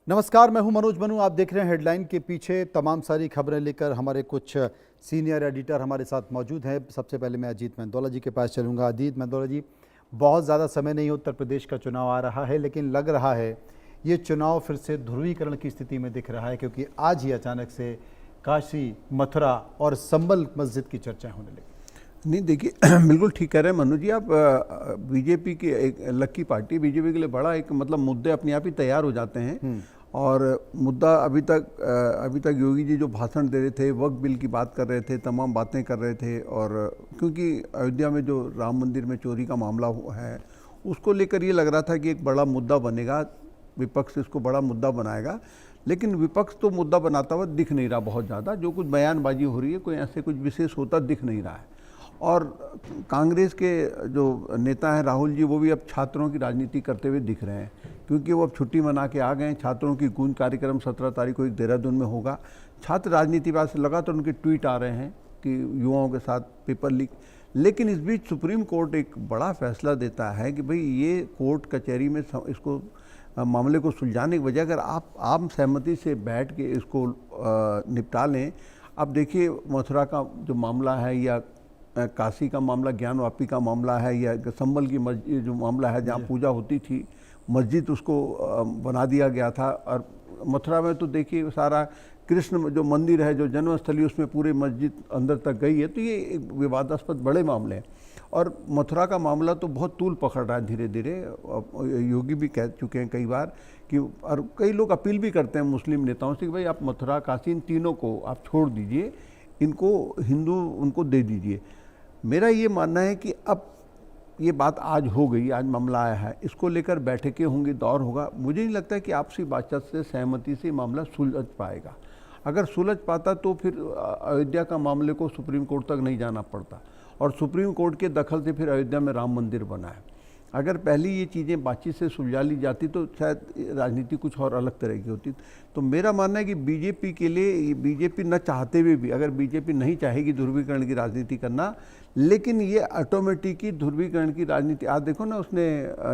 नमस्कार, मैं हूं मनोज मनु। आप देख रहे हैं हेडलाइन के पीछे। तमाम सारी खबरें लेकर हमारे कुछ सीनियर एडिटर हमारे साथ मौजूद हैं। सबसे पहले मैं अजीत मेंदोला जी के पास चलूंगा। अजीत मेंदोला जी, बहुत ज़्यादा समय नहीं, उत्तर प्रदेश का चुनाव आ रहा है, लेकिन लग रहा है ये चुनाव फिर से ध्रुवीकरण की स्थिति में दिख रहा है, क्योंकि आज ही अचानक से काशी, मथुरा और संबल मस्जिद की चर्चाएँ होने लगी। नहीं, देखिए बिल्कुल ठीक कह रहे हैं मनु जी आप। बीजेपी की एक लकी पार्टी, बीजेपी के लिए बड़ा एक मतलब मुद्दे अपने आप ही तैयार हो जाते हैं। और मुद्दा अभी तक योगी जी जो भाषण दे रहे थे, वक्फ बिल की बात कर रहे थे, तमाम बातें कर रहे थे। और क्योंकि अयोध्या में जो राम मंदिर में चोरी का मामला है, उसको लेकर ये लग रहा था कि एक बड़ा मुद्दा बनेगा, विपक्ष इसको बड़ा मुद्दा बनाएगा। लेकिन विपक्ष तो मुद्दा बनाता हुआ दिख नहीं रहा बहुत ज़्यादा। जो कुछ बयानबाजी हो रही है, कोई ऐसे कुछ विशेष होता दिख नहीं रहा है। और कांग्रेस के जो नेता हैं राहुल जी, वो भी अब छात्रों की राजनीति करते हुए दिख रहे हैं, क्योंकि वो अब छुट्टी मना के आ गए हैं। छात्रों की गूंज कार्यक्रम 17 तारीख को एक देहरादून में होगा। छात्र राजनीति बाद से लगातार उनके ट्वीट आ रहे हैं कि युवाओं के साथ पेपर लीक। लेकिन इस बीच सुप्रीम कोर्ट एक बड़ा फैसला देता है कि भाई ये कोर्ट कचहरी में इसको मामले को सुलझाने की बजाय अगर आप आम सहमति से बैठ के इसको निपटा लें। अब देखिए, मथुरा का जो मामला है, या काशी का मामला, ज्ञानवापी का मामला है, या संबल की मस्जिद जो मामला है जहाँ पूजा होती थी, मस्जिद उसको बना दिया गया था। और मथुरा में तो देखिए सारा कृष्ण जो मंदिर है, जो जन्मस्थली, उसमें पूरे मस्जिद अंदर तक गई है। तो ये एक विवादास्पद बड़े मामले हैं। और मथुरा का मामला तो बहुत तूल पकड़ रहा है धीरे धीरे। योगी भी कह चुके हैं कई बार कि, और कई लोग अपील भी करते हैं मुस्लिम नेताओं से कि भाई आप मथुरा, काशी, इन तीनों को आप छोड़ दीजिए, इनको हिंदू उनको दे दीजिए। मेरा ये मानना है कि अब ये बात आज हो गई, आज मामला आया है, इसको लेकर बैठकें होंगी, दौर होगा। मुझे नहीं लगता कि आपसी बातचीत से, सहमति से मामला सुलझ पाएगा। अगर सुलझ पाता तो फिर अयोध्या का मामले को सुप्रीम कोर्ट तक नहीं जाना पड़ता, और सुप्रीम कोर्ट के दखल से फिर अयोध्या में राम मंदिर बना है। अगर पहले ये चीज़ें बातचीत से सुलझा ली जाती तो शायद राजनीति कुछ और अलग तरह की होती। तो मेरा मानना है कि बीजेपी के लिए, बीजेपी न चाहते हुए भी, अगर बीजेपी नहीं चाहेगी ध्रुवीकरण की राजनीति करना, लेकिन ये ऑटोमेटिक ही ध्रुवीकरण की राजनीति। आज देखो ना, उसने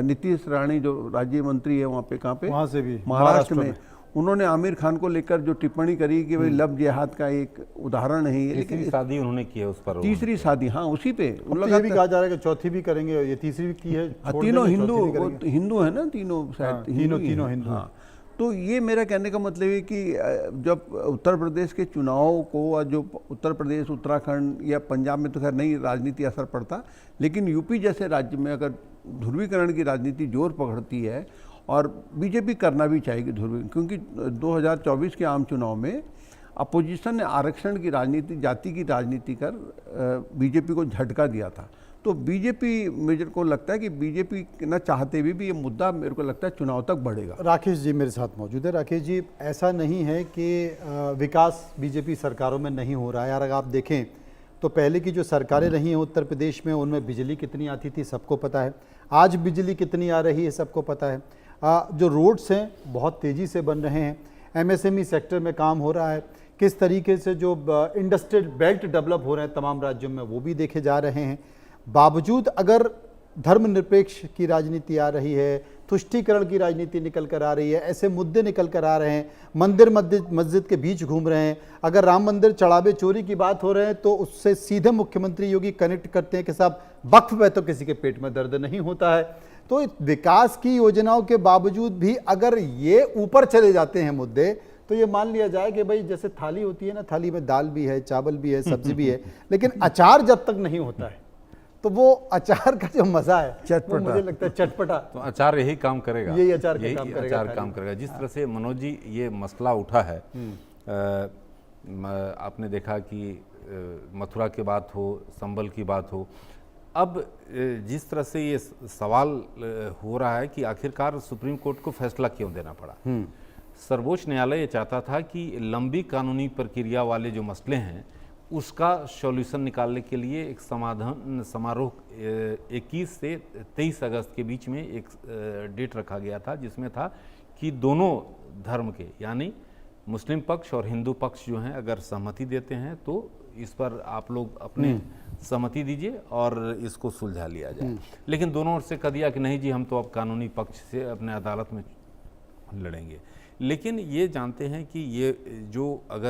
नीतीश राणे जो राज्य मंत्री है वहाँ पे, कहाँ पे, वहाँ से भी महाराष्ट्र में, उन्होंने आमिर खान को लेकर जो टिप्पणी करी कि भाई लव जिहाद का एक उदाहरण है ये। लेकिन शादी उन्होंने की है उस पर, तीसरी शादी, हाँ, उसी पे ये भी कहा जा रहा है कि चौथी भी करेंगे, ये तीसरी भी की है। तीनों हिंदू है ना, तीनों शायद तीनों हिंदू। हाँ, तो ये मेरा कहने का मतलब है कि जब उत्तर प्रदेश के चुनाव को, जो उत्तर प्रदेश, उत्तराखंड या पंजाब में तो खैर नहीं राजनीति असर पड़ता, लेकिन यूपी जैसे राज्य में अगर ध्रुवीकरण की राजनीति जोर पकड़ती है, और बीजेपी करना भी चाहेगी ध्रुवीकरण, क्योंकि 2024 के आम चुनाव में अपोजिशन ने आरक्षण की राजनीति, जाति की राजनीति कर बीजेपी को झटका दिया था। तो बीजेपी, मेरे को लगता है कि बीजेपी न चाहते हुए भी ये मुद्दा, मेरे को लगता है, चुनाव तक बढ़ेगा। राकेश जी मेरे साथ मौजूद है। राकेश जी, ऐसा नहीं है कि विकास बीजेपी सरकारों में नहीं हो रहा है। यार, अगर आप देखें तो पहले की जो सरकारें रही हैं उत्तर प्रदेश में, उनमें बिजली कितनी आती थी सबको पता है। आज बिजली कितनी आ रही है सबको पता है। जो रोड्स हैं बहुत तेज़ी से बन रहे हैं। एमएसएमई सेक्टर में काम हो रहा है। किस तरीके से जो इंडस्ट्रियल बेल्ट डेवलप हो रहे हैं तमाम राज्यों में, वो भी देखे जा रहे हैं। बावजूद अगर धर्मनिरपेक्ष की राजनीति आ रही है, तुष्टीकरण की राजनीति निकल कर आ रही है, ऐसे मुद्दे निकल कर आ रहे हैं, मंदिर मस्जिद के बीच घूम रहे हैं। अगर राम मंदिर चढ़ावे चोरी की बात हो रहे हैं तो उससे सीधे मुख्यमंत्री योगी कनेक्ट करते हैं कि साहब वक्फ में तो किसी के पेट में दर्द नहीं होता है। तो विकास की योजनाओं के बावजूद भी अगर ये ऊपर चले जाते हैं मुद्दे, तो ये मान लिया जाए कि भाई जैसे थाली होती है ना, थाली में दाल भी है, चावल भी है, सब्जी भी है, लेकिन अचार जब तक नहीं होता है तो वो अचार का जो मजा है, वो मुझे लगता है चटपटा। तो अचार यही काम करेगा, यही अचार काम करेगा। जिस तरह से मनोज जी ये मसला उठा है, आपने देखा कि मथुरा की बात हो, संबल की बात हो, अब जिस तरह से ये सवाल हो रहा है कि आखिरकार सुप्रीम कोर्ट को फैसला क्यों देना पड़ा। सर्वोच्च न्यायालय ये चाहता था कि लंबी कानूनी प्रक्रिया वाले जो मसले हैं उसका सॉल्यूशन निकालने के लिए एक समाधान समारोह 21 से 23 अगस्त के बीच में एक डेट रखा गया था, जिसमें था कि दोनों धर्म के, यानी मुस्लिम पक्ष और हिंदू पक्ष जो हैं, अगर सहमति देते हैं तो इस पर आप लोग अपने सहमति दीजिए और इसको सुलझा लिया जाए। लेकिन दोनों ओर से कह दिया कि नहीं जी, हम तो अब कानूनी पक्ष से अपने अदालत में लड़ेंगे। लेकिन ये जानते हैं कि ये जो अगर